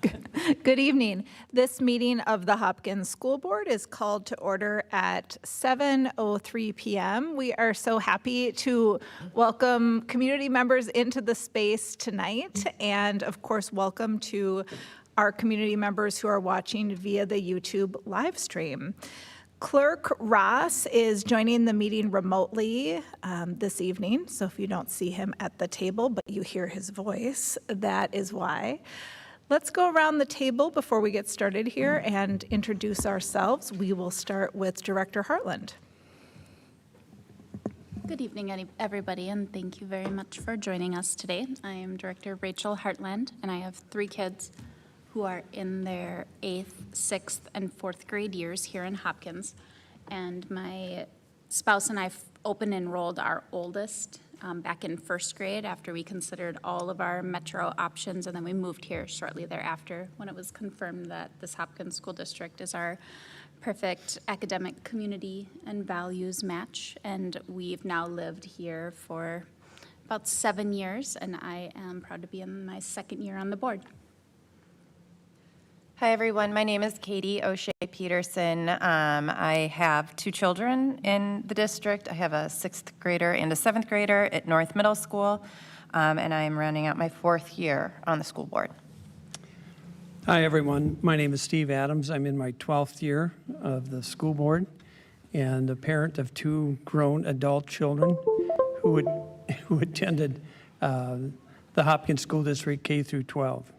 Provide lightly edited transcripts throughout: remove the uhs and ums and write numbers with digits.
Good evening. This meeting of the Hopkins School Board is called to order at 7:03 p.m. We are so happy to welcome community members into the space tonight, and of course, welcome to our community members who are watching via the YouTube live stream. Clerk Ross is joining the meeting remotely this evening, so if you don't see him at the table, but you hear his voice, that is why. Let's go around the table before we get started here and introduce ourselves. We will start with Director Hartland. Good evening, everybody, and thank you very much for joining us today. I am Director Rachel Hartland, and I have 3 kids who are in their 8th, 6th, and 4th grade years here in Hopkins. And my spouse and I open enrolled our oldest back in 1st grade after we considered all of our metro options, and then we moved here shortly thereafter when it was confirmed that this Hopkins School District is our perfect academic community and values match. And we've now lived here for about 7 years, and I am proud to be in my 2nd year on the board. Hi, everyone. My name is Katie O'Shea Peterson. I have 2 children in the district. I have a 6th grader and a 7th grader at North Middle School, and I am rounding out my 4th year on the school board. Hi, everyone. My name is Steve Adams. I'm in my 12th year of the school board and a parent of 2 grown adult children who attended the Hopkins School District K through 12.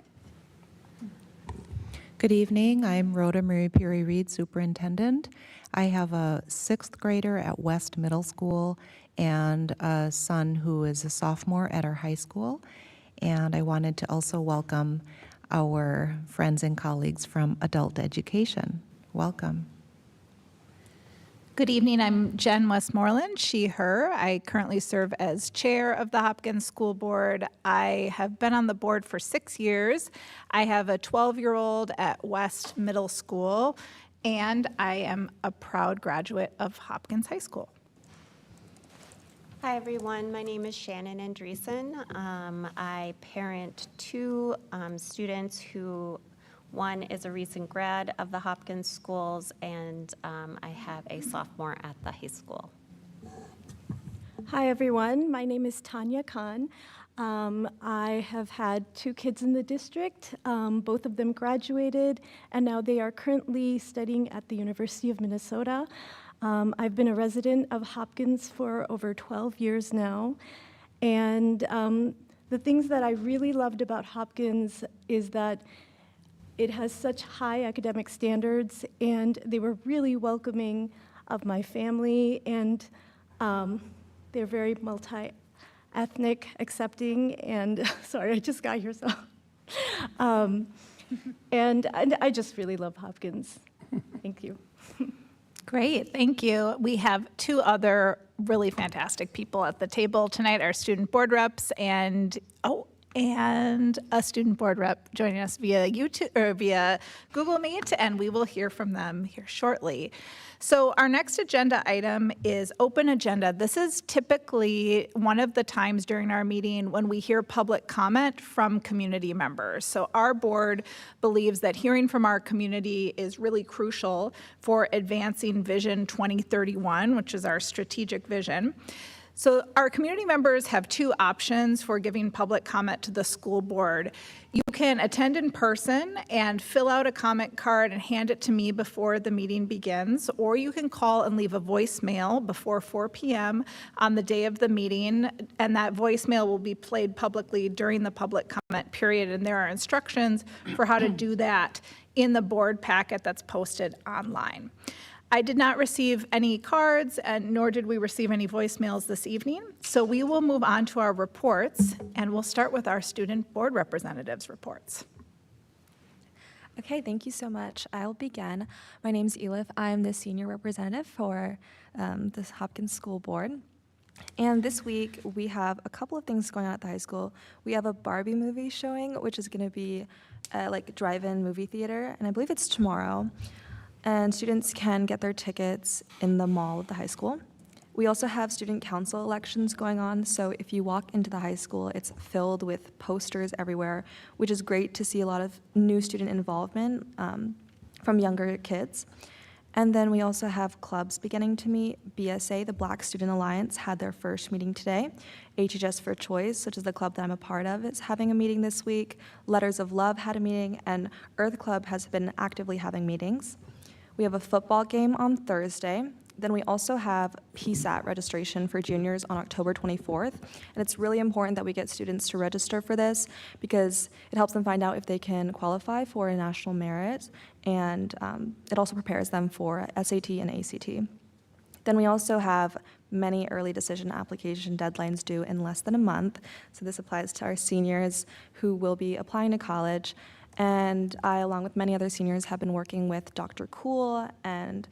Good evening. I'm Rhoda Mary Perry Reed, Superintendent. I have a 6th grader at West Middle School and a son who is a sophomore at our high school. And I wanted to also welcome our friends and colleagues from adult education. Welcome. Good evening. I'm Jen Westmoreland, she, her. I currently serve as chair of the Hopkins School Board. I have been on the board for 6 years. I have a 12-year-old at West Middle School, and I am a proud graduate of Hopkins High School. Hi, everyone. My name is Shannon Andreessen. I parent 2 students who one is a recent grad of the Hopkins schools, and I have a sophomore at the high school. Hi, everyone. My name is Tanya Khan. I have had 2 kids in the district. Both of them graduated, and now they are currently studying at the University of Minnesota. I've been a resident of Hopkins for over 12 years now, and the things that I really loved about Hopkins is that it has such high academic standards, and they were really welcoming of my family, and they're very multi-ethnic, accepting, and sorry, I just got here, so. And I just really love Hopkins. Thank you. Great, thank you. We have 2 other really fantastic people at the table tonight, our student board reps, and a student board rep joining us via YouTube or via Google Meet, and we will hear from them here shortly. So our next agenda item is open agenda. This is typically one of the times during our meeting when we hear public comment from community members. So our board believes that hearing from our community is really crucial for advancing Vision 2031, which is our strategic vision. So our community members have 2 options for giving public comment to the school board. You can attend in person and fill out a comment card and hand it to me before the meeting begins, or you can call and leave a voicemail before 4 p.m. on the day of the meeting, and that voicemail will be played publicly during the public comment period, and there are instructions for how to do that in the board packet that's posted online. I did not receive any cards, and nor did we receive any voicemails this evening. So we will move on to our reports, and we'll start with our student board representatives' reports. Okay, thank you so much. I'll begin. My name is Elif. I'm the senior representative for this Hopkins School Board. And this week, we have a couple of things going on at the high school. We have a Barbie movie showing, which is going to be like a drive-in movie theater, and I believe it's tomorrow. And students can get their tickets in the mall of the high school. We also have student council elections going on, so if you walk into the high school, it's filled with posters everywhere, which is great to see a lot of new student involvement from younger kids. And then we also have clubs beginning to meet. BSA, the Black Student Alliance, had their first meeting today. HHS for Choice, which is the club that I'm a part of, is having a meeting this week. Letters of Love had a meeting, and Earth Club has been actively having meetings. We have a football game on Thursday. Then we also have PSAT registration for juniors on October 24th. And it's really important that we get students to register for this because it helps them find out if they can qualify for a national merit, and it also prepares them for SAT and ACT. Then we also have many early decision application deadlines due in less than a month. So this applies to our seniors who will be applying to college. And I, along with many other seniors, have been working with Dr. Cool and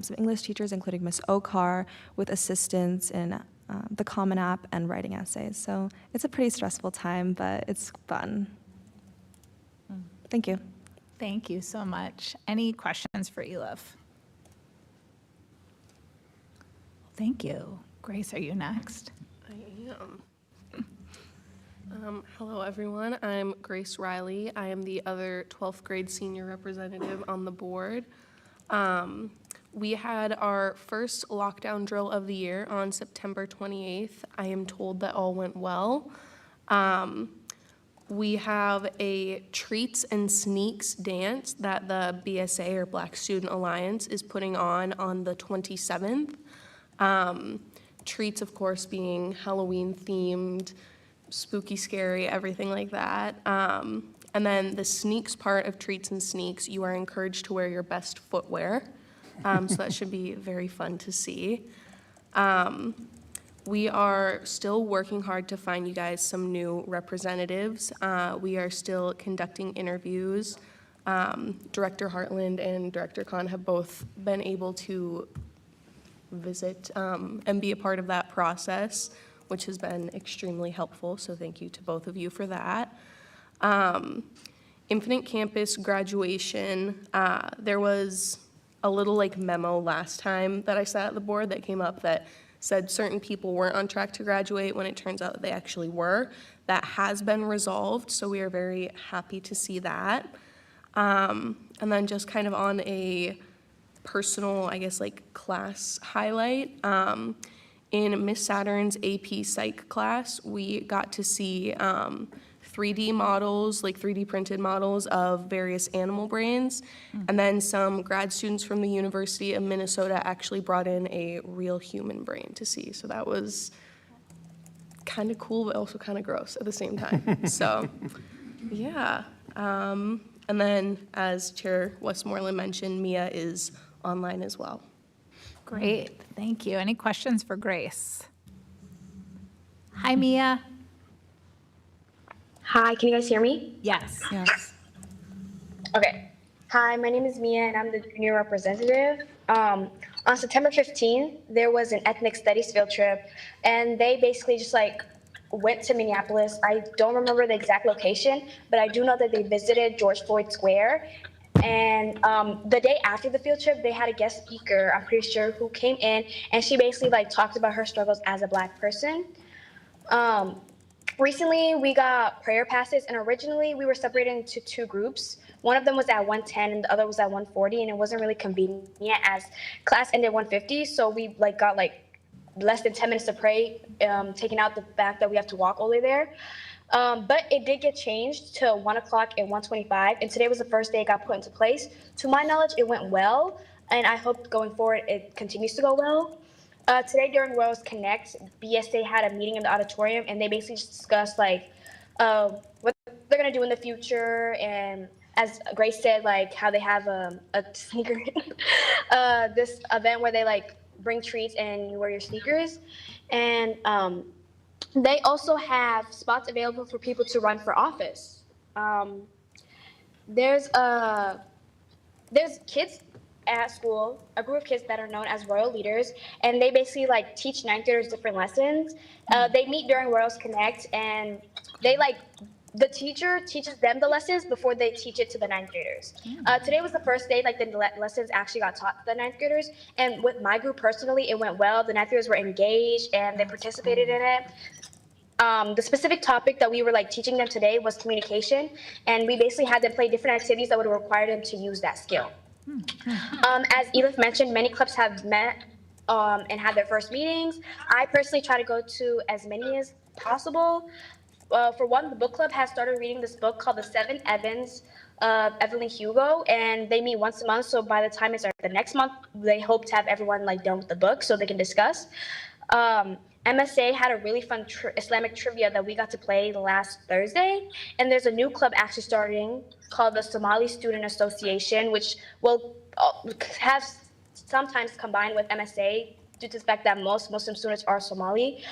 some English teachers, including Ms. Okar, with assistance in the Common App and writing essays. So it's a pretty stressful time, but it's fun. Thank you. Thank you so much. Any questions for Elif? Thank you. Grace, are you next? I am. Hello, everyone. I'm Grace Riley. I am the other 12th grade senior representative on the board. We had our first lockdown drill of the year on September 28th. I am told that all went well. We have a treats and sneaks dance that the BSA, or Black Student Alliance, is putting on the 27th. Treats, of course, being Halloween themed, spooky, scary, everything like that. And then the sneaks part of treats and sneaks, you are encouraged to wear your best footwear. So that should be very fun to see. We are still working hard to find you guys some new representatives. We are still conducting interviews. Director Hartland and Director Khan have both been able to visit and be a part of that process, which has been extremely helpful. So thank you to both of you for that. Infinite Campus graduation, there was a little memo last time that I sat at the board that came up that said certain people weren't on track to graduate when it turns out that they actually were. That has been resolved, so we are very happy to see that. And then just kind of on a personal, I guess, class highlight, in Miss Saturn's AP Psych class, we got to see 3D models, 3D printed models of various animal brains. And then some grad students from the University of Minnesota actually brought in a real human brain to see. So that was kind of cool, but also kind of gross at the same time. So, yeah. And then, as Chair Westmoreland mentioned, Mia is online as well. Great, thank you. Any questions for Grace? Hi, Mia. Hi, can you guys hear me? Yes. Yes. Okay. Hi, my name is Mia, and I'm the junior representative. On September 15th, there was an ethnic studies field trip, and they basically just went to Minneapolis. I don't remember the exact location, but I do know that they visited George Floyd Square. And the day after the field trip, they had a guest speaker, I'm pretty sure, who came in, and she basically talked about her struggles as a Black person. Recently, we got prayer passes, and originally we were separated into two groups. One of them was at 110 and the other was at 140, and it wasn't really convenient as class ended at 150, so we got less than 10 minutes to pray, taking out the fact that we have to walk all the way there. But it did get changed to 1 o'clock and 1:25, and today was the first day it got put into place. To my knowledge, it went well, and I hope going forward it continues to go well. Today during Royals Connect, BSA had a meeting in the auditorium, and they basically just discussed what they're gonna do in the future, and as Grace said, how they have a sneaker, this event where they bring treats and you wear your sneakers, and they also have spots available for people to run for office. There's kids at school, a group of kids that are known as Royal Leaders, and they basically teach ninth graders different lessons. They meet during Royals Connect, and they the teacher teaches them the lessons before they teach it to the ninth graders. Today was the first day like the lessons actually got taught to the ninth graders, and with my group personally, it went well. The ninth graders were engaged and they participated in it. The specific topic that we were like teaching them today was communication, and we basically had them play different activities that would require them to use that skill. As Elif mentioned, many clubs have met and had their first meetings. I personally try to go to as many as possible. For one, the book club has started reading this book called The Seven Evans of Evelyn Hugo, and they meet once a month. So by the time it starts the next month, they hope to have everyone like done with the book so they can discuss. MSA had a really fun Islamic trivia that we got to play last Thursday, and there's a new club actually starting called the Somali Student Association, which will have sometimes combined with MSA due to the fact that most Muslim students are Somali.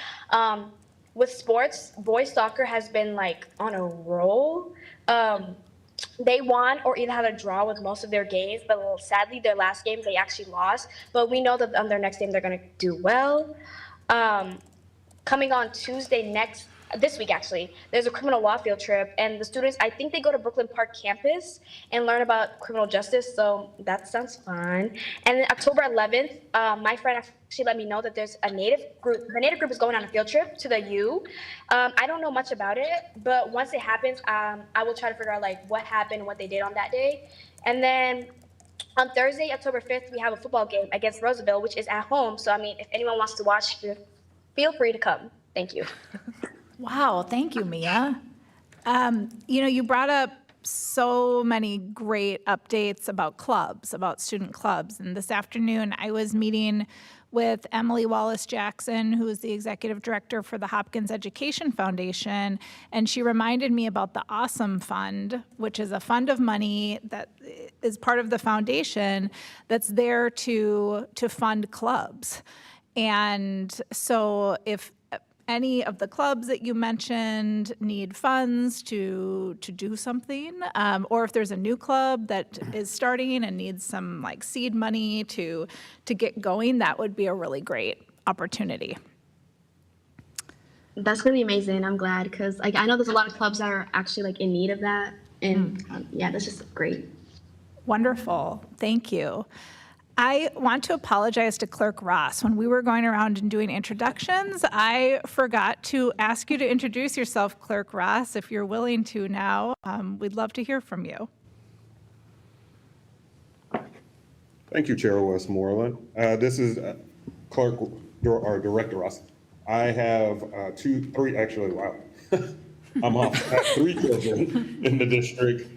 With sports, boys soccer has been like on a roll. They won or either had a draw with most of their games, but sadly their last game they actually lost. But we know that on their next game they're going to do well. Coming on Tuesday this week actually, there's a criminal law field trip, and the students, I think they go to Brooklyn Park campus and learn about criminal justice, so that sounds fun. And then October 11th, my friend actually let me know that there's a Native group. The Native group is going on a field trip to the U. I don't know much about it, but once it happens, I will try to figure out like what happened and what they did on that day. And then on Thursday, October 5th, we have a football game against Roosevelt, which is at home. So, I mean, if anyone wants to watch, feel free to come. Thank you. Wow, thank you, Mia. You brought up so many great updates about clubs, about student clubs. And this afternoon, I was meeting with Emily Wallace-Jackson, who is the executive director for the Hopkins Education Foundation, and she reminded me about the Awesome Fund, which is a fund of money that is part of the foundation that's there to fund clubs. And so if any of the clubs that you mentioned need funds to do something, or if there's a new club that is starting and needs some like seed money to get going, that would be a really great opportunity. That's really amazing. I'm glad because like I know there's a lot of clubs that are actually like in need of that, and yeah, that's just great. Wonderful. Thank you. I want to apologize to Clerk Ross. When we were going around and doing introductions, I forgot to ask you to introduce yourself, Clerk Ross. If you're willing to now, we'd love to hear from you. Thank you, Chair Westmoreland. This is Clerk or Director Ross. I have three, actually, wow. I'm off. I have 3 children in the district.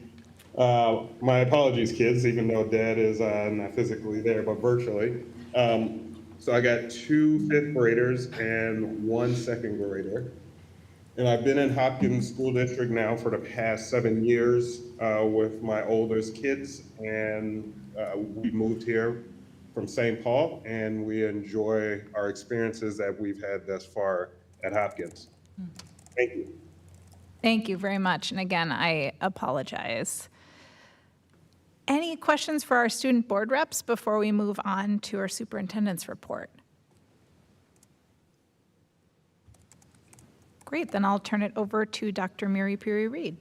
My apologies, kids, even though Dad is not physically there, but virtually. So I got 2 5th graders and 1 2nd grader. And I've been in Hopkins School District now for the past 7 years with my oldest kids. And we moved here from St. Paul, and we enjoy our experiences that we've had thus far at Hopkins. Thank you. Thank you very much. And again, I apologize. Any questions for our student board reps before we move on to our superintendent's report? Great, then I'll turn it over to Dr. Mary Peary-Reed.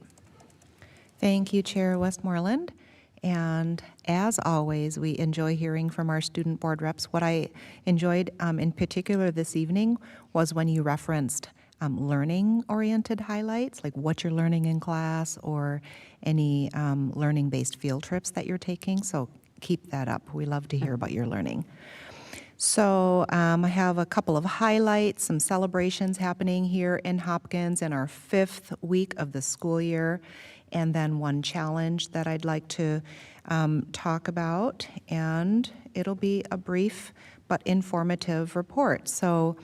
Thank you, Chair Westmoreland. And as always, we enjoy hearing from our student board reps. What I enjoyed in particular this evening was when you referenced learning-oriented highlights, like what you're learning in class or any learning-based field trips that you're taking. So keep that up. We love to hear about your learning. So I have a couple of highlights, some celebrations happening here in Hopkins in our 5th week of the school year, and then one challenge that I'd like to talk about, and it'll be a brief but informative report. So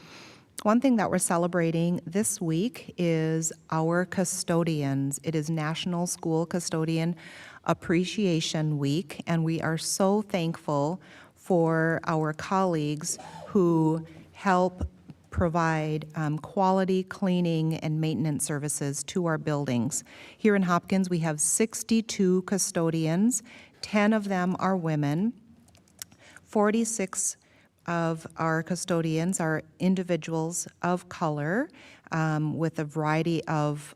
one thing that we're celebrating this week is our custodians. It is National School Custodian Appreciation Week, and we are so thankful for our colleagues who help provide quality cleaning and maintenance services to our buildings. Here in Hopkins, we have 62 custodians. 10 of them are women. 46 of our custodians are individuals of color with a variety of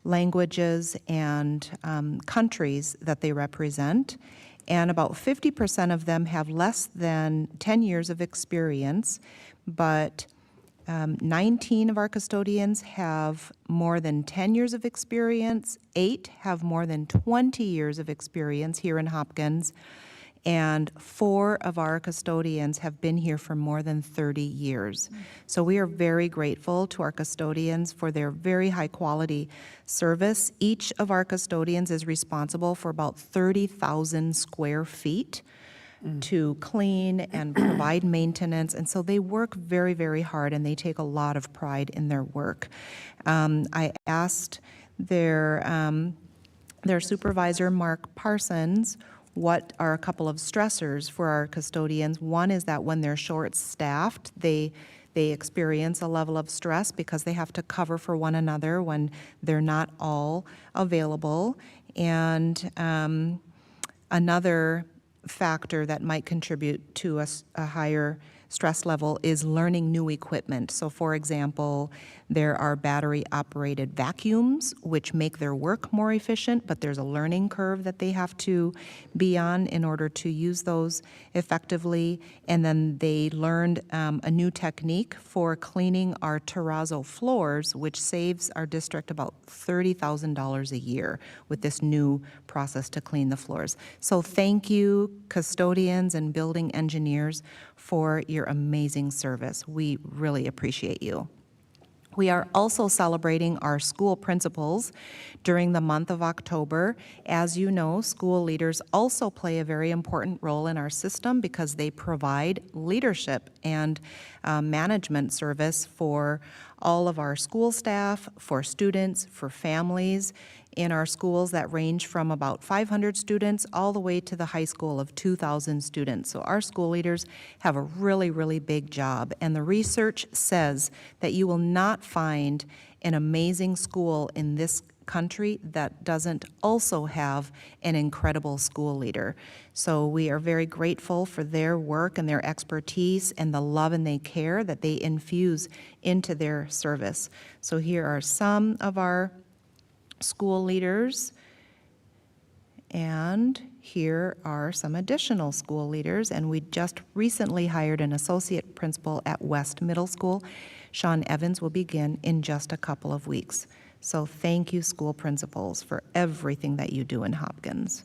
languages, and countries that they represent. And about 50% of them have less than 10 years of experience, but 19 of our custodians have more than 10 years of experience, 8 have more than 20 years of experience here in Hopkins, and 4 of our custodians have been here for more than 30 years. So we are very grateful to our custodians for their very high-quality service. Each of our custodians is responsible for about 30,000 square feet to clean and provide maintenance, and so they work very, very hard, and they take a lot of pride in their work. I asked their supervisor, Mark Parsons, what are a couple of stressors for our custodians. One is that when they're short-staffed, they experience a level of stress because they have to cover for one another when they're not all available. And another factor that might contribute to a higher stress level is learning new equipment. So for example, there are battery-operated vacuums, which make their work more efficient, but there's a learning curve that they have to be on in order to use those effectively. And then they learned a new technique for cleaning our terrazzo floors, which saves our district about $30,000 a year with this new process to clean the floors. So thank you, custodians and building engineers, for your amazing service. We really appreciate you. We are also celebrating our school principals during the month of October. As you know, school leaders also play a very important role in our system because they provide leadership and management service for all of our school staff, for students, for families in our schools that range from about 500 students all the way to the high school of 2,000 students. So our school leaders have a really, really big job. And the research says that you will not find an amazing school in this country that doesn't also have an incredible school leader. So we are very grateful for their work and their expertise and the love and the care that they infuse into their service. So here are some of our school leaders, and here are some additional school leaders. And we just recently hired an associate principal at West Middle School. Sean Evans will begin in just a couple of weeks. So thank you, school principals, for everything that you do in Hopkins.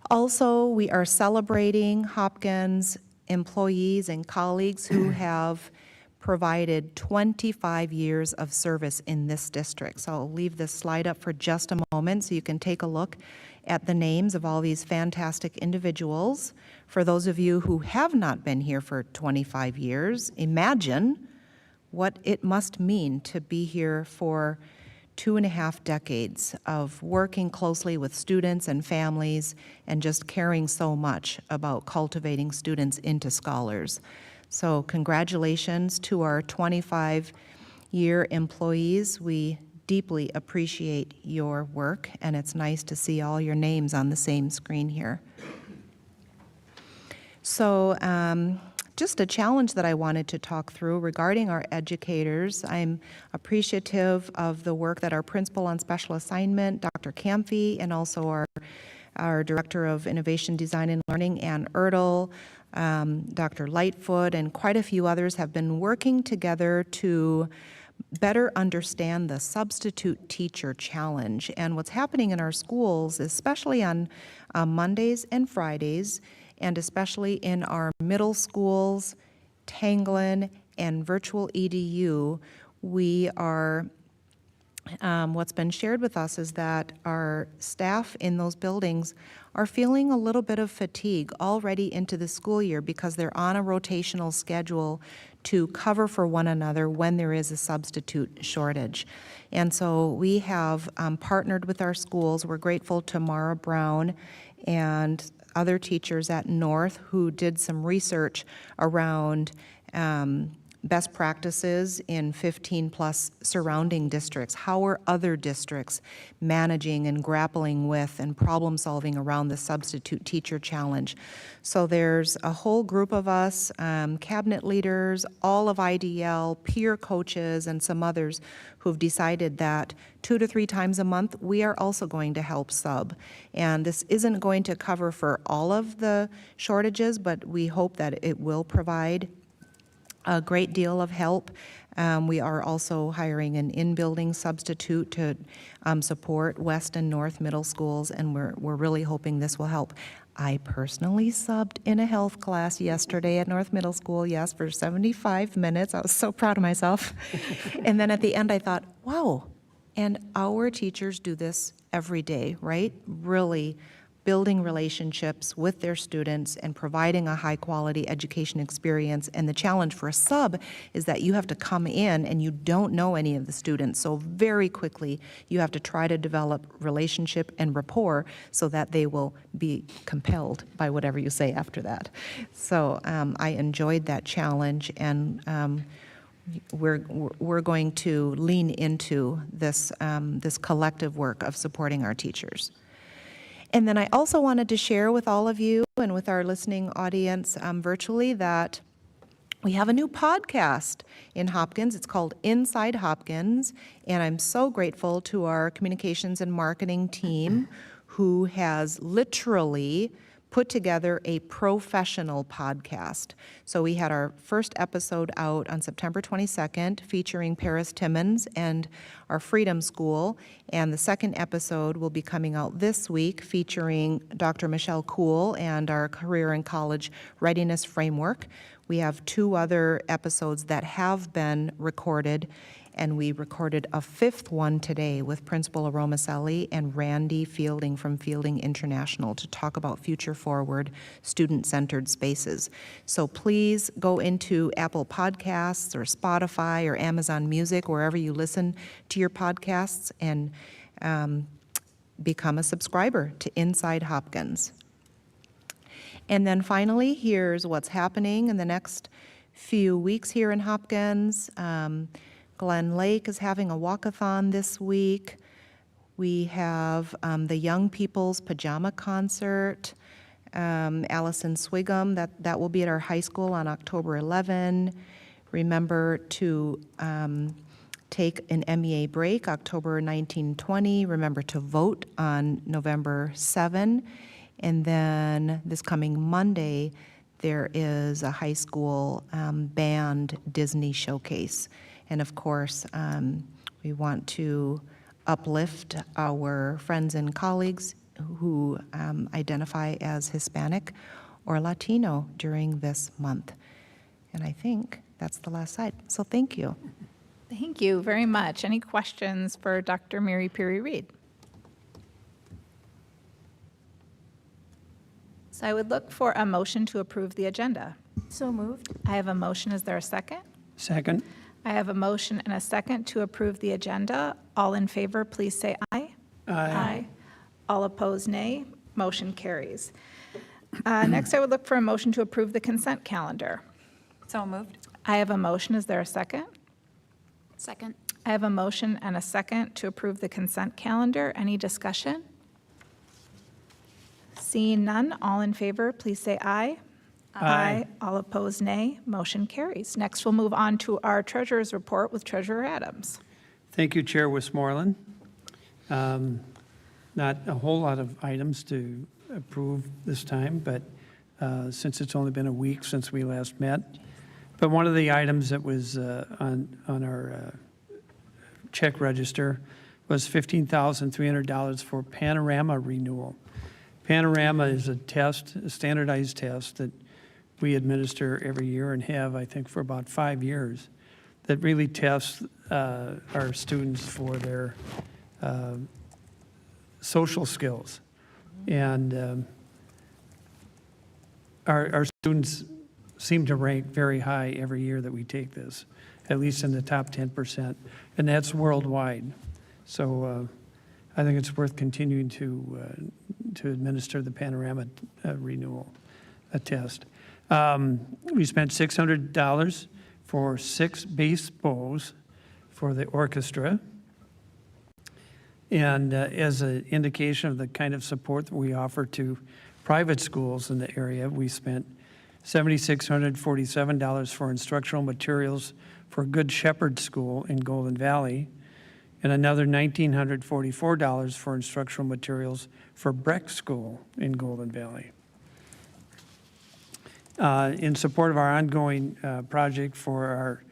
Also, we are celebrating Hopkins employees and colleagues who have provided 25 years of service in this district. So I'll leave this slide up for just a moment so you can take a look at the names of all these fantastic individuals. For those of you who have not been here for 25 years, imagine what it must mean to be here for 2.5 decades of working closely with students and families and just caring so much about cultivating students into scholars. So congratulations to our 25-year employees. We deeply appreciate your work, and it's nice to see all your names on the same screen here. So just a challenge that I wanted to talk through regarding our educators. I'm appreciative of the work that our principal on special assignment, Dr. Camphy, and also our Director of Innovation, Design, and Learning, Ann Ertl, Dr. Lightfoot, and quite a few others have been working together to better understand the substitute teacher challenge. And what's happening in our schools, especially on Mondays and Fridays, and especially in our middle schools, Tanglin, and virtual EDU, we are what's been shared with us is that our staff in those buildings are feeling a little bit of fatigue already into the school year because they're on a rotational schedule to cover for one another when there is a substitute shortage. And so we have partnered with our schools. We're grateful to Mara Brown and other teachers at North who did some research around best practices in 15-plus surrounding districts. How are other districts managing and grappling with and problem-solving around the substitute teacher challenge? So there's a whole group of us, cabinet leaders, all of IDL, peer coaches, and some others who've decided that 2 to 3 times a month, we are also going to help sub. And this isn't going to cover for all of the shortages, but we hope that it will provide a great deal of help. We are also hiring an in-building substitute to support West and North middle schools, and we're really hoping this will help. I personally subbed in a health class yesterday at North Middle School, yes, for 75 minutes. I was so proud of myself. And then at the end, I thought, wow, and our teachers do this every day, right? Really building relationships with their students and providing a high-quality education experience. And the challenge for a sub is that you have to come in and you don't know any of the students. So very quickly, you have to try to develop relationship and rapport so that they will be compelled by whatever you say after that. So I enjoyed that challenge, and we're going to lean into this, this collective work of supporting our teachers. And then I also wanted to share with all of you and with our listening audience virtually that we have a new podcast in Hopkins. It's called Inside Hopkins, and I'm so grateful to our communications and marketing team who has literally put together a professional podcast. So we had our first episode out on September 22nd featuring Paris Timmons and our Freedom School, and the second episode will be coming out this week featuring Dr. Michelle Kuhl and our Career and College Readiness Framework. We have 2 other episodes that have been recorded, and we recorded a 5th one today with Principal Aromaselli and Randy Fielding from Fielding International to talk about future-forward, student-centered spaces. So please go into Apple Podcasts or Spotify or Amazon Music, wherever you listen to your podcasts, and become a subscriber to Inside Hopkins. And then finally, here's what's happening in the next few weeks here in Hopkins. Glen Lake is having a walkathon this week. We have the Young People's Pajama Concert. Allison Swigum, that will be at our high school on October 11. Remember to take an MEA break October 19-20. Remember to vote on November 7. And then this coming Monday, there is a high school band Disney showcase. And of course, we want to uplift our friends and colleagues who identify as Hispanic or Latino during this month. And I think that's the last slide. So thank you. Thank you very much. Any questions for Dr. Mary Peary Reed? So I would look for a motion to approve the agenda. So moved. I have a motion. Is there a second? Second. I have a motion and a second to approve the agenda. All in favor, please say aye. Aye. All opposed, nay. Motion carries. Next, I would look for a motion to approve the consent calendar. So moved. I have a motion. Is there a second? Second. I have a motion and a second to approve the consent calendar. Any discussion? Seeing none, all in favor, please say aye. Aye. All opposed, nay. Motion carries. Next, we'll move on to our treasurer's report with Treasurer Adams. Thank you, Chair Westmoreland. Not a whole lot of items to approve this time, but since it's only been a week since we last met. But one of the items that was on our check register was $15,300 for Panorama renewal. Panorama is a test, a standardized test that we administer every year and have, I think, for about 5 years, that really tests our students for their social skills. And our students seem to rank very high every year that we take this, at least in the top 10%, and that's worldwide. So I think it's worth continuing to administer the Panorama renewal test. We spent $600 for 6 bass bows for the orchestra. And as an indication of the kind of support that we offer to private schools in the area, we spent $7,647 for instructional materials for Good Shepherd School in Golden Valley, and another $1,944 for instructional materials for Breck School in Golden Valley. In support of our ongoing project for our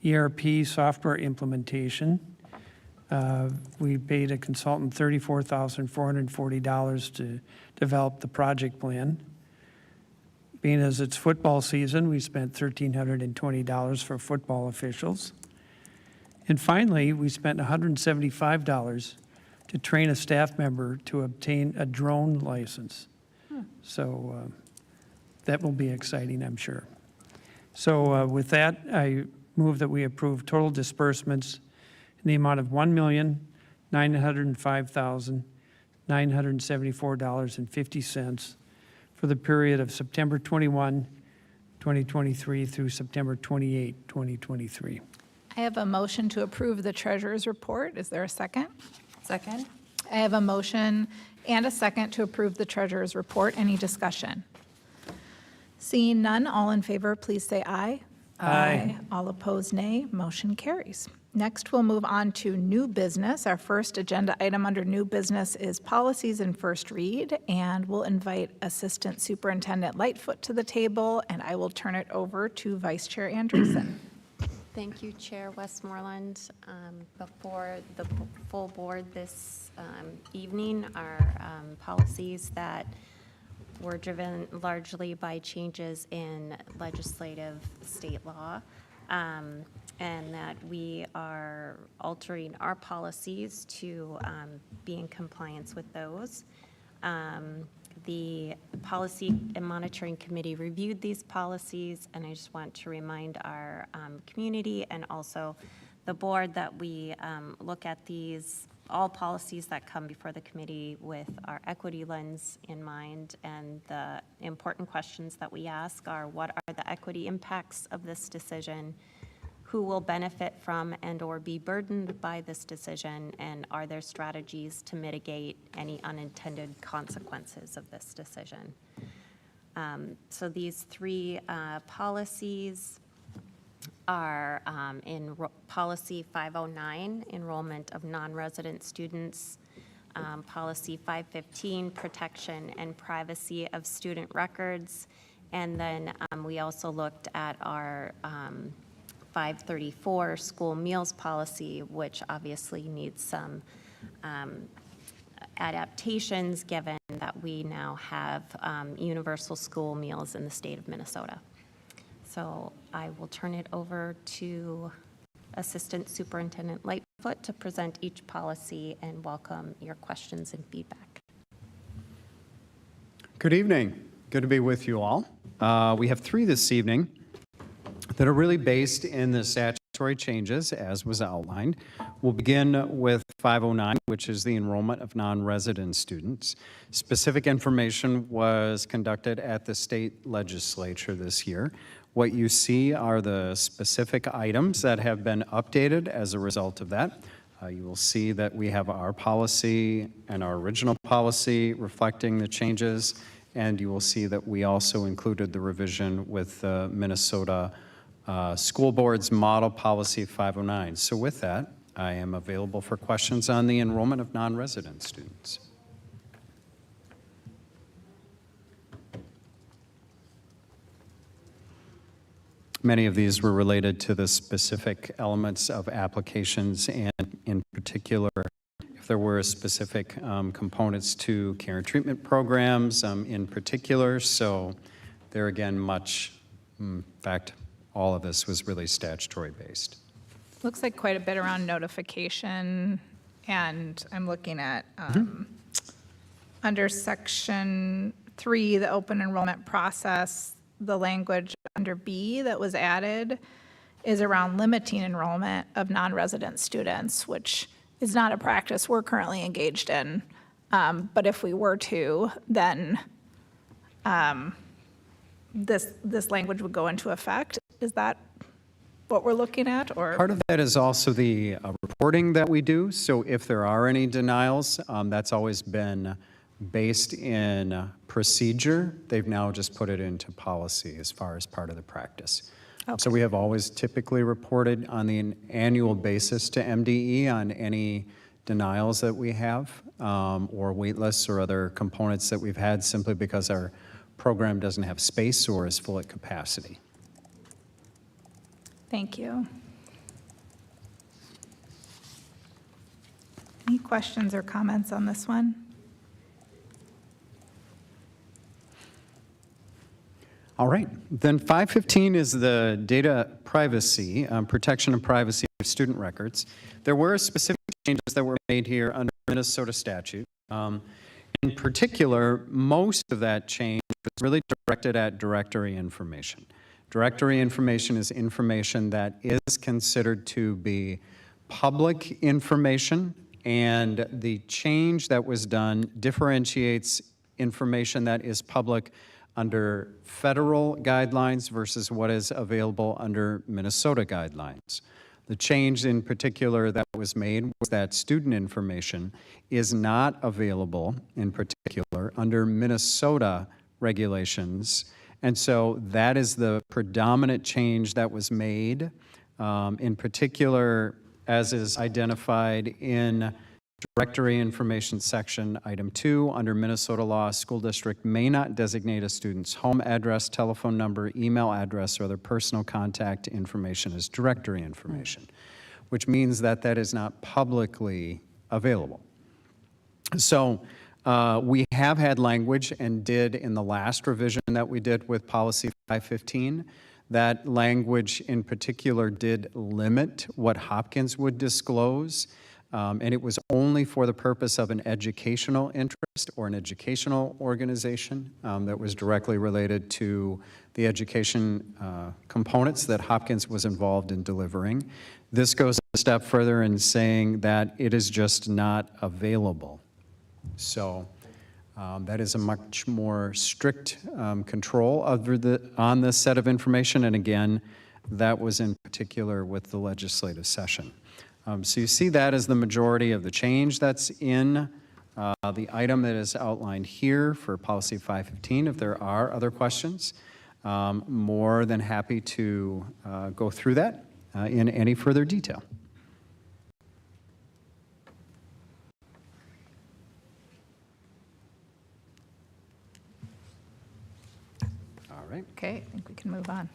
ERP software implementation, we paid a consultant $34,440 to develop the project plan. Being as it's football season, we spent $1,320 for football officials. And finally, we spent $175 to train a staff member to obtain a drone license. So that will be exciting, I'm sure. So with that, I move that we approve total disbursements in the amount of $1,905,974.50 for the period of September 21, 2023 through September 28, 2023. I have a motion to approve the treasurer's report. Is there a second? Second? I have a motion and a second to approve the treasurer's report. Any discussion? Seeing none, all in favor, please say aye. Aye. All opposed, nay. Motion carries. Next, we'll move on to new business. Our first agenda item under new business is policies and first read, and we'll invite Assistant Superintendent Lightfoot to the table, and I will turn it over to Vice Chair Andreessen. Thank you, Chair Westmoreland. Before the full board this evening are policies that were driven largely by changes in legislative state law, and that we are altering our policies to be in compliance with those. The Policy and Monitoring Committee reviewed these policies, and I just want to remind our community and also the board that we look at these, all policies that come before the committee with our equity lens in mind, and the important questions that we ask are, what are the equity impacts of this decision? Who will benefit from and or be burdened by this decision, and are there strategies to mitigate any unintended consequences of this decision? So these three policies are in Policy 509, enrollment of non-resident students, Policy 515, protection and privacy of student records, and then we also looked at our 534 school meals policy, which obviously needs some adaptations given that we now have universal school meals in the state of Minnesota. So I will turn it over to Assistant Superintendent Lightfoot to present each policy and welcome your questions and feedback. Good evening. Good to be with you all. We have three this evening that are really based in the statutory changes as was outlined. We'll begin with 509, which is the enrollment of non-resident students. Specific information was conducted at the state legislature this year. What you see are the specific items that have been updated as a result of that. You will see that we have our policy and our original policy reflecting the changes, and you will see that we also included the revision with the Minnesota School Board's Model Policy 509. So with that, I am available for questions on the enrollment of non-resident students. Many of these were related to the specific elements of applications, and in particular, if there were specific components to care and treatment programs in particular. So there again, much, in fact, all of this was really statutory based. Looks like quite a bit around notification, and I'm looking at under Section 3, the open enrollment process, the language under B that was added is around limiting enrollment of non-resident students, which is not a practice we're currently engaged in. But if we were to, then this language would go into effect. Is that what we're looking at, or? Part of that is also the reporting that we do. So if there are any denials, that's always been based in procedure. They've now just put it into policy as far as part of the practice. So we have always typically reported on the annual basis to MDE on any denials that we have, or wait lists or other components that we've had, simply because our program doesn't have space or is full at capacity. Thank you. Any questions or comments on this one? All right, then 515 is the data privacy, protection and privacy of student records. There were specific changes that were made here under Minnesota statute. In particular, most of that change was really directed at directory information. Directory information is information that is considered to be public information, and the change that was done differentiates information that is public under federal guidelines versus what is available under Minnesota guidelines. The change in particular that was made was that student information is not available in particular under Minnesota regulations. And so that is the predominant change that was made, in particular, as is identified in Directory Information Section, Item 2, under Minnesota law, a school district may not designate a student's home address, telephone number, email address, or other personal contact information as directory information, which means that that is not publicly available. So we have had language, and did in the last revision that we did with Policy 515, that language in particular did limit what Hopkins would disclose. And it was only for the purpose of an educational interest or an educational organization that was directly related to the education components that Hopkins was involved in delivering. This goes a step further in saying that it is just not available. So that is a much more strict control on this set of information. And again, that was in particular with the legislative session. So you see that as the majority of the change that's in the item that is outlined here for Policy 515. If there are other questions, more than happy to go through that in any further detail. All right. Okay, I think we can move on.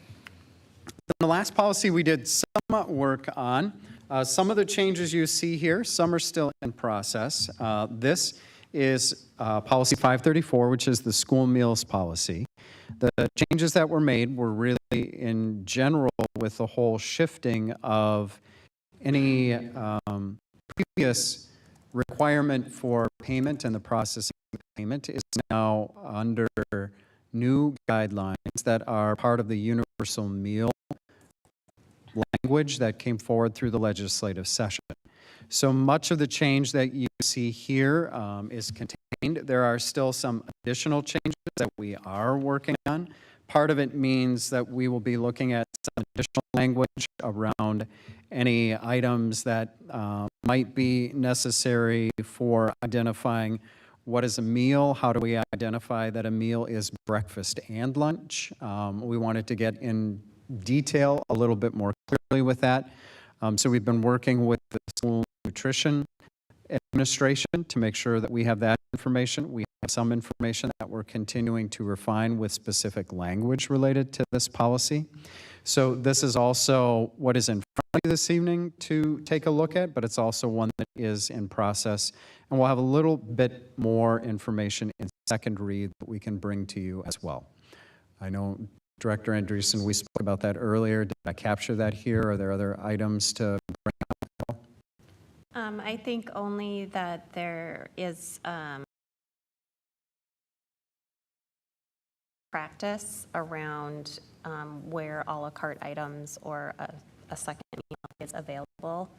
The last policy we did some work on. Some of the changes you see here, some are still in process. This is Policy 534, which is the school meals policy. The changes that were made were really in general with the whole shifting of any previous requirement for payment, and the processing of payment is now under new guidelines that are part of the universal meal language that came forward through the legislative session. So much of the change that you see here is contained. There are still some additional changes that we are working on. Part of it means that we will be looking at some additional language around any items that might be necessary for identifying what is a meal, how do we identify that a meal is breakfast and lunch. We wanted to get in detail a little bit more clearly with that. So we've been working with the school nutrition administration to make sure that we have that information. We have some information that we're continuing to refine with specific language related to this policy. So this is also what is in front of you this evening to take a look at, but it's also one that is in process. And we'll have a little bit more information in second read that we can bring to you as well. I know Director Andreessen, we spoke about that earlier. Did I capture that here? Are there other items to bring up? I think only that there is practice around where a la carte items or a second meal is available.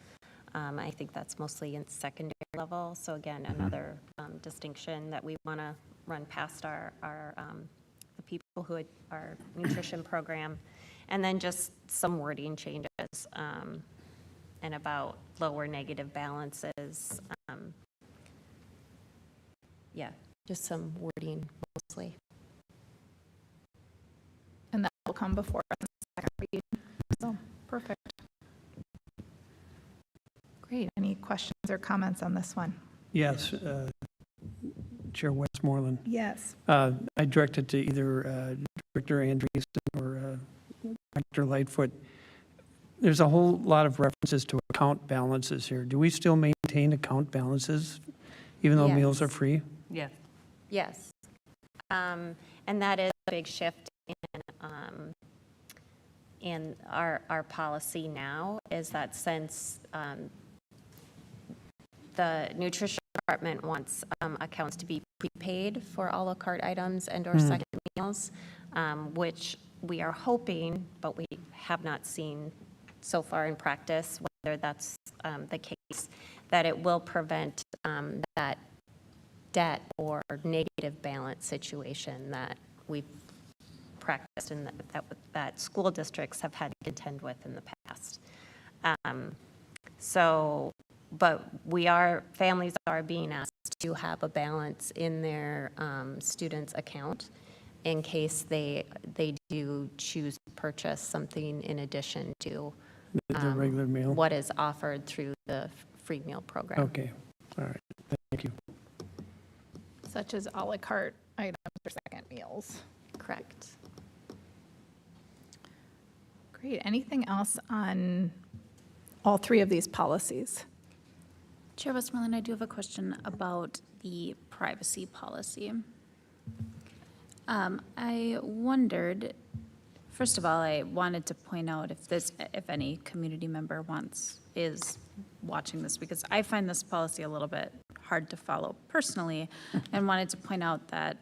I think that's mostly in secondary level. So again, another distinction that we want to run past our the people who our nutrition program, and then just some wording changes and about lower negative balances. Yeah, just some wording mostly. And that will come before us in the second read. So, perfect. Great. Any questions or comments on this one? Yes, Chair Westmoreland. Yes. I direct it to either Director Andreessen or Dr. Lightfoot. There's a whole lot of references to account balances here. Do we still maintain account balances even though meals are Yes. free? Yes. And that is a big shift in our policy now, is that since the nutrition department wants accounts to be prepaid for a la carte items and or second meals, which we are hoping, but we have not seen so far in practice whether that's the case, that it will prevent that debt or negative balance situation that we've practiced and that school districts have had to contend with in the past. But families are being asked to have a balance in their students' account in case they do choose to purchase something in addition to The regular meal? what is offered through the free meal program. Okay, all right, thank you. Such as a la carte items or second meals. Correct. Great. Anything else on all three of these policies? Chair Westmoreland, I do have a question about the privacy policy. I wondered, first of all, I wanted to point out if any community member is watching this, because I find this policy a little bit hard to follow personally, and wanted to point out that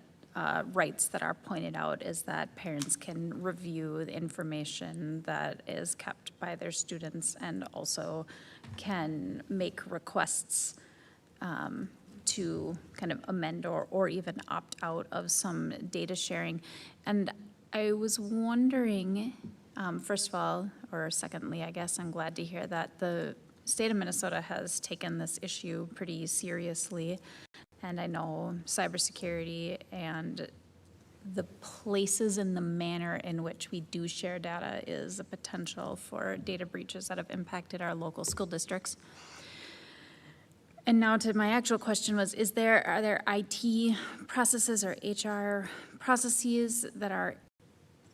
rights that are pointed out is that parents can review the information that is kept by their students and also can make requests to kind of amend or even opt out of some data sharing. And I was wondering, first of all, or secondly, I guess, I'm glad to hear that the state of Minnesota has taken this issue pretty seriously. And I know cybersecurity and the places and the manner in which we do share data is a potential for data breaches that have impacted our local school districts. And now to my actual question was, are there IT processes or HR processes that are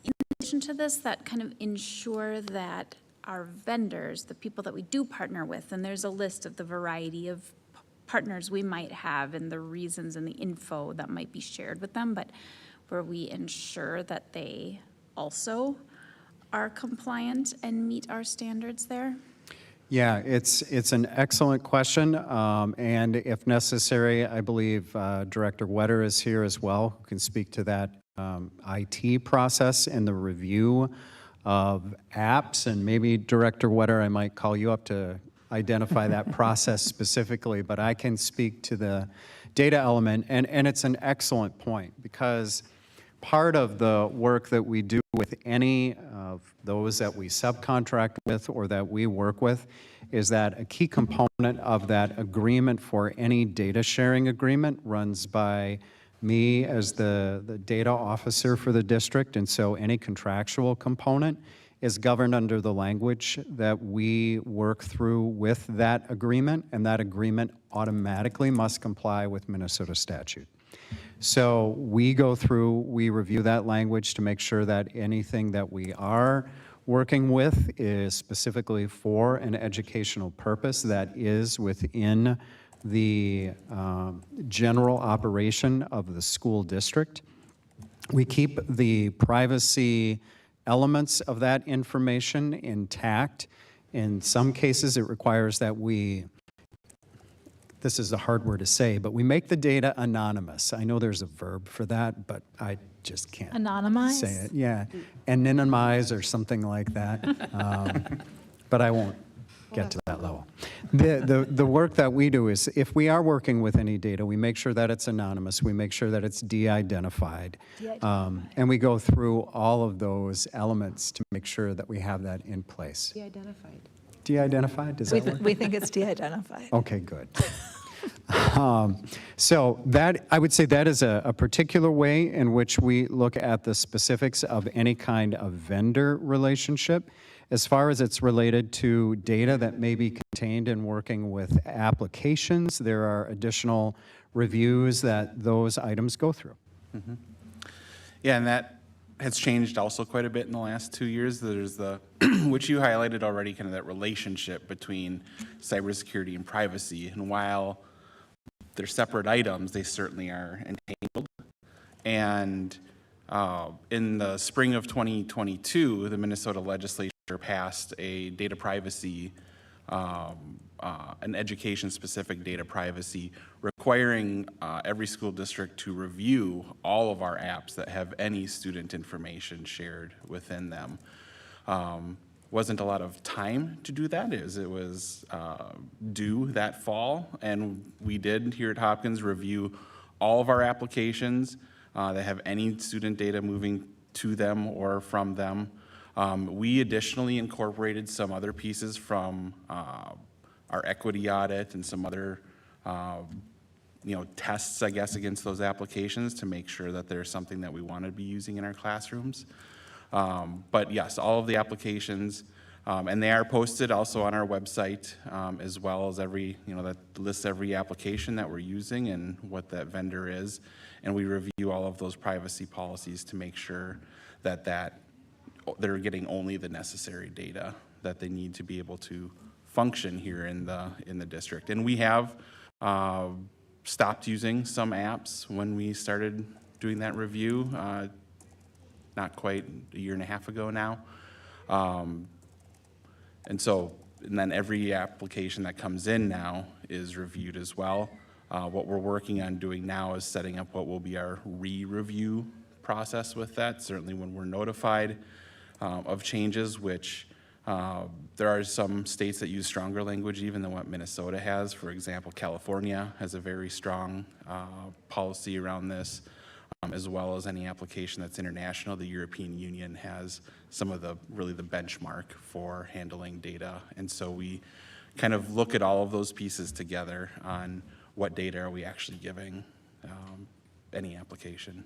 in addition to this that kind of ensure that our vendors, the people that we do partner with, and there's a list of the variety of partners we might have and the reasons and the info that might be shared with them, but where we ensure that they also are compliant and meet our standards there? Yeah, it's an excellent question, and if necessary, I believe Director Wetter is here as well, who can speak to that IT process and the review of apps, and maybe Director Wetter, I might call you up to identify that process specifically, but I can speak to the data element, and it's an excellent point, because part of the work that we do with any of those that we subcontract with or that we work with is that a key component of that agreement for any data sharing agreement runs by me as the data officer for the district, and so any contractual component is governed under the language that we work through with that agreement, and that agreement automatically must comply with Minnesota statute. So we go through, we review that language to make sure that anything that we are working with is specifically for an educational purpose that is within the general operation of the school district. We keep the privacy elements of that information intact. In some cases, it requires that this is a hard word to say, but we make the data anonymous. I know there's a verb for that, but I just can't Anonymize? say it. Yeah, anonymize or something like that. But I won't get to that level. The work that we do is, if we are working with any data, we make sure that it's anonymous, we make sure that it's de-identified, and we go through all of those elements to make sure that we have that in place. De-identified. De-identified, does that work? We think it's de-identified. Okay, good. So that, I would say that is a particular way in which we look at the specifics of any kind of vendor relationship. As far as it's related to data that may be contained in working with applications, there are additional reviews that those items go through. Yeah, and that has changed also quite a bit in the last 2 years. There's the, which you highlighted already, kind of that relationship between cybersecurity and privacy. And while they're separate items, they certainly are entangled. And in the spring of 2022, the Minnesota legislature passed a data privacy, an education-specific data privacy, requiring every school district to review all of our apps that have any student information shared within them. Wasn't a lot of time to do that. It was due that fall, and we did here at Hopkins review all of our applications that have any student data moving to them or from them. We additionally incorporated some other pieces from our equity audit and some other tests, I guess, against those applications to make sure that there's something that we want to be using in our classrooms. But yes, all of the applications, and they are posted also on our website, as well as every, that lists every application that we're using and what that vendor is. And we review all of those privacy policies to make sure that they're getting only the necessary data that they need to be able to function here in the district. And we have stopped using some apps when we started doing that review, not quite a year and a half ago now. And then every application that comes in now is reviewed as well. What we're working on doing now is setting up what will be our re-review process with that, certainly when we're notified of changes, which there are some states that use stronger language even than what Minnesota has. For example, California has a very strong policy around this, as well as any application that's international. The European Union has some of the benchmark for handling data. And so we kind of look at all of those pieces together on what data are we actually giving any application.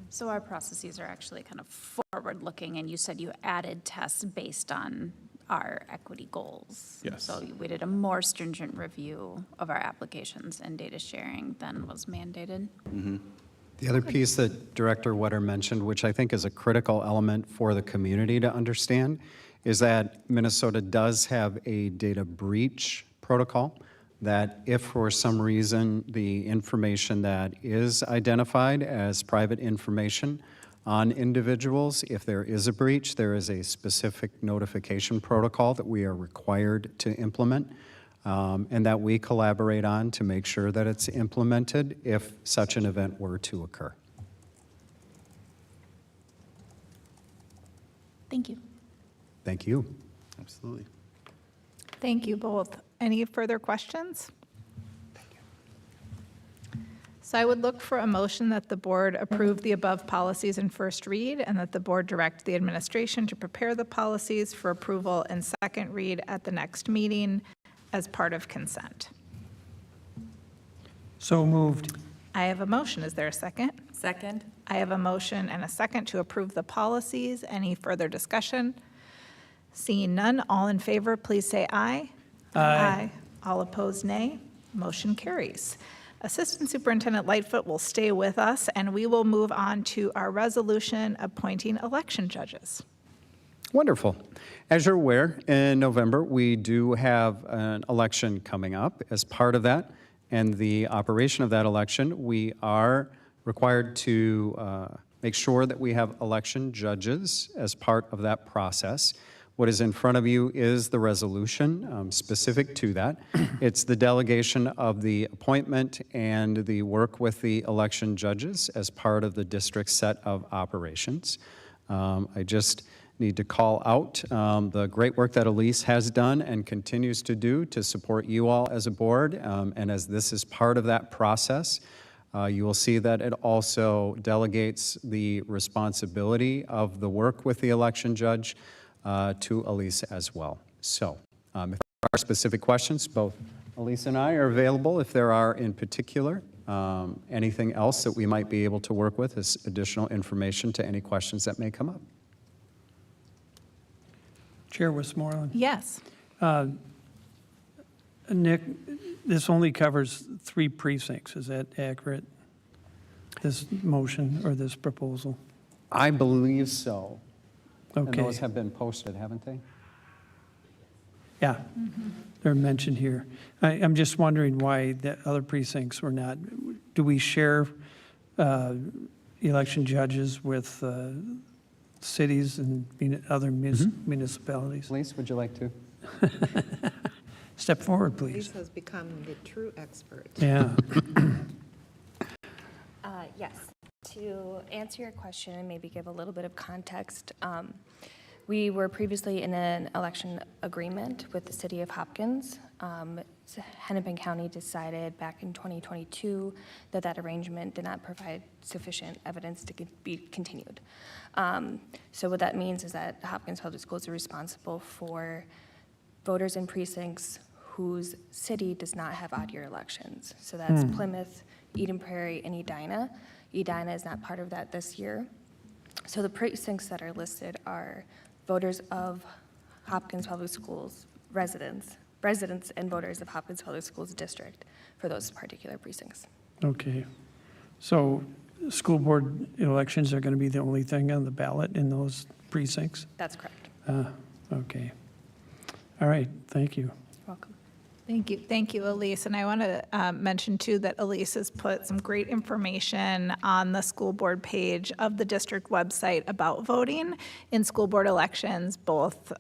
So our processes are actually kind of forward-looking, and you said you added tests based on our equity goals. Yes. So we did a more stringent review of our applications and data sharing than was mandated. Mm-hmm. The other piece that Director Wetter mentioned, which I think is a critical element for the community to understand, is that Minnesota does have a data breach protocol, that if for some reason the information that is identified as private information on individuals, if there is a breach, there is a specific notification protocol that we are required to implement, and that we collaborate on to make sure that it's implemented if such an event were to occur. Thank you. Thank you. Absolutely. Thank you both. Any further questions? So I would look for a motion that the board approve the above policies in first read and that the board direct the administration to prepare the policies for approval in second read at the next meeting as part of consent. So moved. I have a motion. Is there a second? Second? I have a motion and a second to approve the policies. Any further discussion? Seeing none, all in favor, please say aye. Aye. All opposed, nay. Motion carries. Assistant Superintendent Lightfoot will stay with us, and we will move on to our resolution appointing election judges. Wonderful. As you're aware, in November, we do have an election coming up. As part of that and the operation of that election, we are required to make sure that we have election judges as part of that process. What is in front of you is the resolution specific to that. It's the delegation of the appointment and the work with the election judges as part of the district's set of operations. I just need to call out the great work that Elise has done and continues to do to support you all as a board. And as this is part of that process, you will see that it also delegates the responsibility of the work with the election judge to Elise as well. So if there are specific questions, both Elise and I are available if there are in particular. Anything else that we might be able to work with as additional information to any questions that may come up. Chair Westmoreland. Yes. Nick, this only covers 3 precincts. Is that accurate? This motion or this proposal? I believe so. And Okay. those have been posted, haven't they? Yeah, they're mentioned here. I'm just wondering why the other precincts were not. Do we share election judges with cities and other municipalities? Elise, would you like to? Step forward, please. Lisa has become the true expert. Yeah. Yes. To answer your question and maybe give a little bit of context, we were previously in an election agreement with the city of Hopkins. Hennepin County decided back in 2022 that that arrangement did not provide sufficient evidence to be continued. So what that means is that Hopkins Public Schools are responsible for voters in precincts whose city does not have odd-year elections. So that's Plymouth, Eden Prairie, and Edina. Edina is not part of that this year. So the precincts that are listed are voters of Hopkins Public Schools, residents and voters of Hopkins Public Schools District for those particular precincts. Okay. So school board elections are going to be the only thing on the ballot in those precincts? That's correct. Okay. All right. Thank you. You're welcome. Thank you, Elise. And I want to mention too that Elise has put some great information on the school board page of the district website about voting in school board elections, both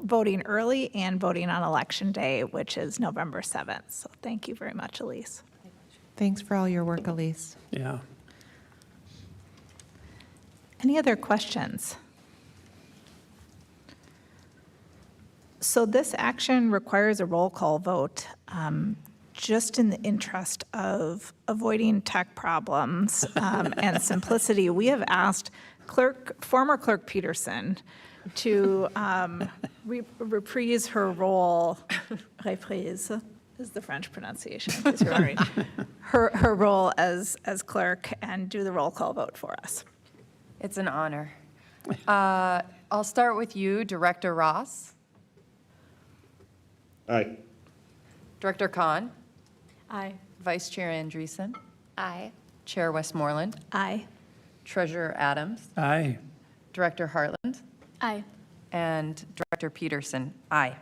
voting early and voting on election day, which is November 7th. So thank you very much, Elise. Thanks for all your work, Elise. Yeah. Any other questions? So this action requires a roll call vote, just in the interest of avoiding tech problems and simplicity. We have asked former Clerk Peterson to reprise her role, reprise is the French pronunciation, in case you're wondering, her role as clerk and do the roll call vote for us. It's an honor. I'll start with you, Director Ross. Aye. Director Khan. Aye. Vice Chair Andreessen. Aye. Chair Westmoreland. Aye. Treasurer Adams. Aye. Director Hartland. Aye. And Director Peterson. Aye.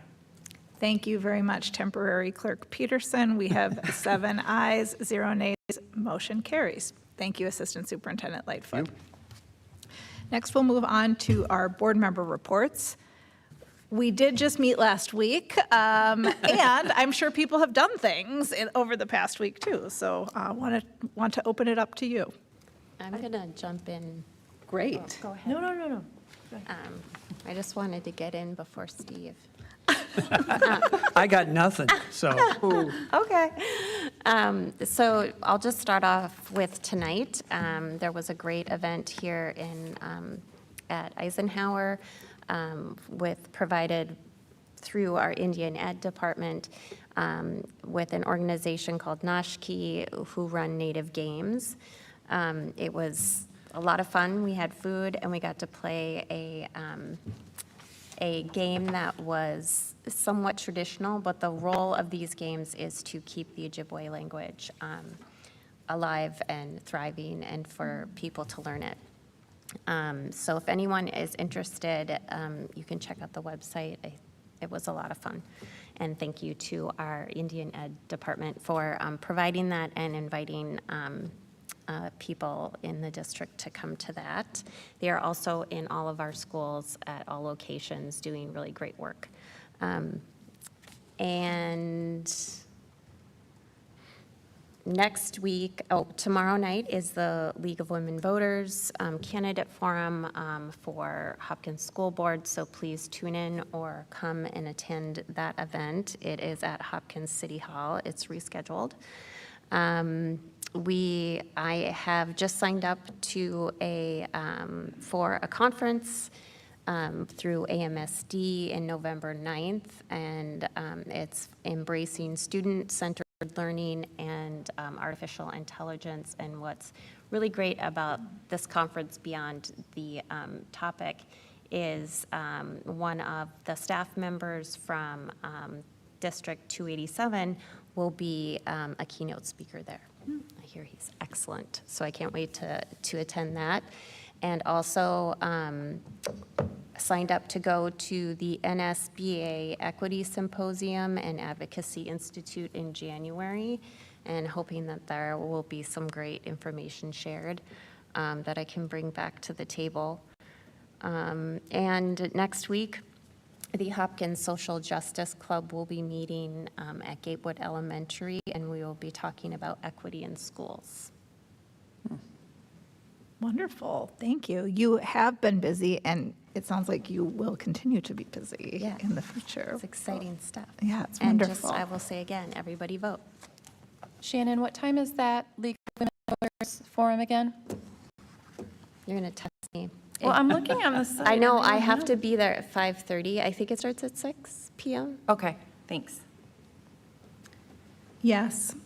Thank you very much, Temporary Clerk Peterson. We have 7 ayes, 0 nays. Motion carries. Thank you, Assistant Superintendent Lightfoot. Next, we'll move on to our board member reports. We did just meet last week, and I'm sure people have done things over the past week too. So I want to open it up to you. I'm going to jump in. Great. Go ahead. No. I just wanted to get in before Steve. I got nothing, so. Okay. So I'll just start off with tonight. There was a great event here at Eisenhower provided through our Indian Ed department with an organization called Nashki who run Native Games. It was a lot of fun. We had food and we got to play a game that was somewhat traditional, but the role of these games is to keep the Ojibwe language alive and thriving and for people to learn it. So if anyone is interested, you can check out the website. It was a lot of fun. And thank you to our Indian Ed department for providing that and inviting people in the district to come to that. They are also in all of our schools at all locations doing really great work. And Next week, tomorrow night is the League of Women Voters candidate forum for Hopkins School Board, so please tune in or come and attend that event. It is at Hopkins City Hall. It's rescheduled. I have just signed up to for a conference through AMSD in November 9th, and it's embracing student-centered learning and artificial intelligence. And what's really great about this conference beyond the topic is one of the staff members from District 287 will be a keynote speaker there. I hear he's excellent, so I can't wait to attend that. And also signed up to go to the NSBA Equity Symposium and Advocacy Institute in January, and hoping that there will be some great information shared that I can bring back to the table. And next week, the Hopkins Social Justice Club will be meeting at Gatewood Elementary, and we will be talking about equity in schools. Wonderful, thank you. You have been busy, and it sounds like you will continue to be busy in the future. It's exciting stuff. Yeah, it's And wonderful. just, I will say again, everybody vote. Shannon, what time is that League of Women Voters forum again? You're going to test me. Well, I'm looking on the site. I know, and I don't have to be there at 5:30. I think it starts at 6 p.m. Okay, thanks. Yes,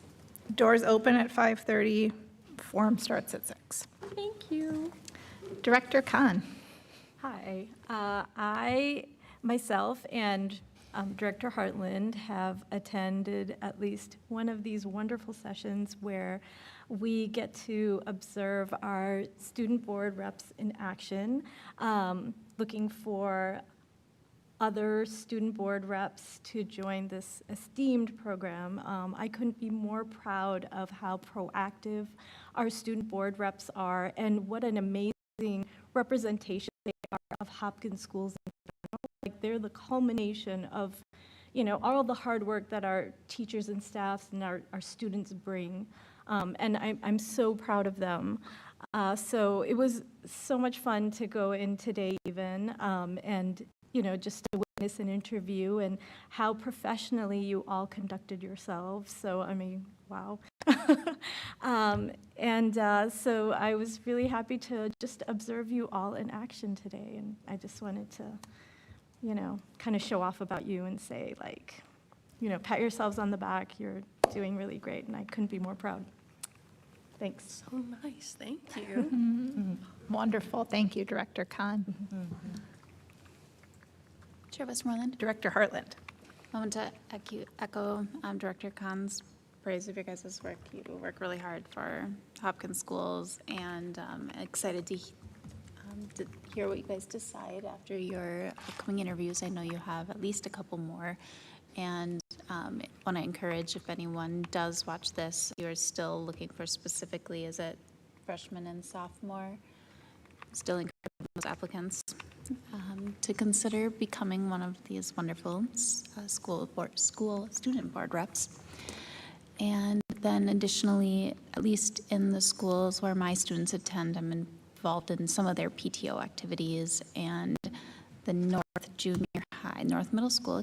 doors open at 5:30, forum starts at 6. Thank you. Director Khan. Hi. I, myself, and Director Hartland have attended at least one of these wonderful sessions where we get to observe our student board reps in action, looking for other student board reps to join this esteemed program. I couldn't be more proud of how proactive our student board reps are, and what an amazing representation they are of Hopkins schools in general. Like, they're the culmination of, all the hard work that our teachers and staffs and our students bring. And I'm so proud of them. So it was so much fun to go in today even, and just to witness an interview and how professionally you all conducted yourselves. So, I mean, wow. So I was really happy to just observe you all in action today. And I just wanted to, kind of show off about you and say, like, pat yourselves on the back. You're doing really great, and I couldn't be more proud. Thanks. So nice, thank you. Wonderful, thank you, Director Khan. Chair Westmoreland. Director Hartland. I want to echo Director Khan's praise of your guys' work. You work really hard for Hopkins schools, and excited to hear what you guys decide after your upcoming interviews. I know you have at least a couple more, and want to encourage, if anyone does watch this, you're still looking for specifically, is it freshman and sophomore? Still encourage those applicants to consider becoming one of these wonderful student board reps. And then additionally, at least in the schools where my students attend, I'm involved in some of their PTO activities, and the North Middle School,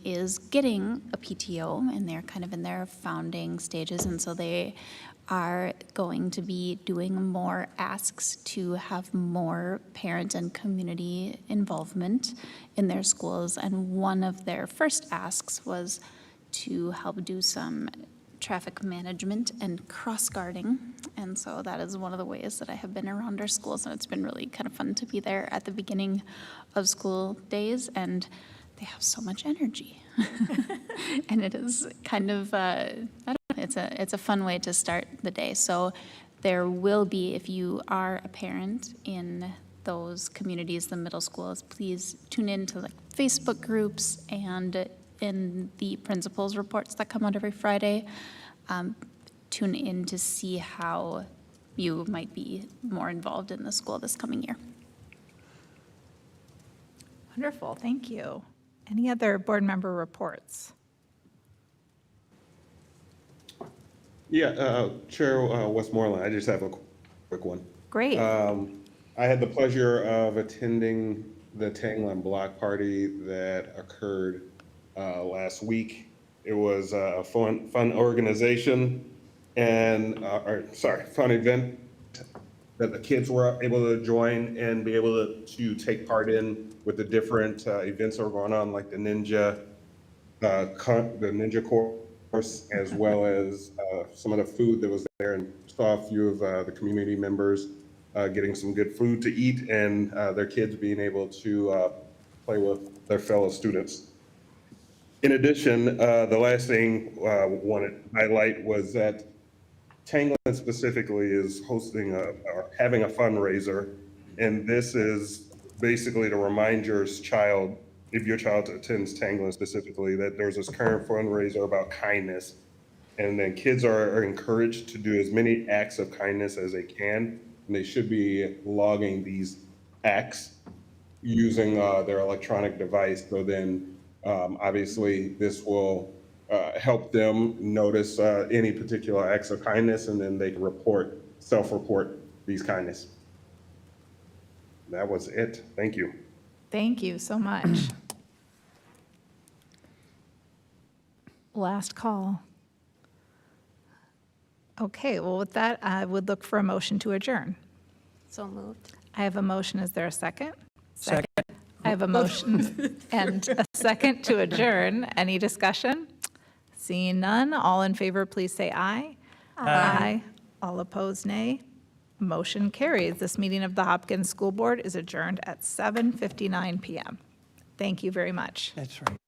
is getting a PTO, and they're kind of in their founding stages, and so they are going to be doing more asks to have more parent and community involvement in their schools. And one of their first asks was to help do some traffic management and cross-guarding. And so that is one of the ways that I have been around our schools, and it's been really kind of fun to be there at the beginning of school days, and they have so much energy. And it is kind of, I don't know, it's a fun way to start the day. So there will be, if you are a parent in those communities, the middle schools, please tune into like Facebook groups and in the principals reports that come out every Friday. Tune in to see how you might be more involved in the school this coming year. Wonderful, thank you. Any other board member reports? Yeah, Chair Westmoreland, I just have a quick one. Great. I had the pleasure of attending the Tanglewood Block Party that occurred last week. It was a fun organization and, fun event that the kids were able to join and be able to take part in with the different events that were going on, like the ninja course, as well as some of the food that was there, and saw a few of the community members getting some good food to eat, and their kids being able to play with their fellow students. In addition, the last thing I wanted to highlight was that Tanglewood specifically is hosting or having a fundraiser, and this is basically to remind your child, if your child attends Tanglewood specifically, that there's this current fundraiser about kindness. And then kids are encouraged to do as many acts of kindness as they can, and they should be logging these acts using their electronic device. So then, obviously, this will help them notice any particular acts of kindness, and then they can self-report these kindness. That was it. Thank you. Thank you so much. Last call. Okay, well, with that, I would look for a motion to adjourn. So moved. I have a motion. Is there a second? Second. I have a motion and a second to adjourn. Any discussion? Seeing none, all in favor, please say aye. Aye. All opposed, nay. Motion carries. This meeting of the Hopkins School Board is adjourned at 7:59 PM. Thank you very much. That's right.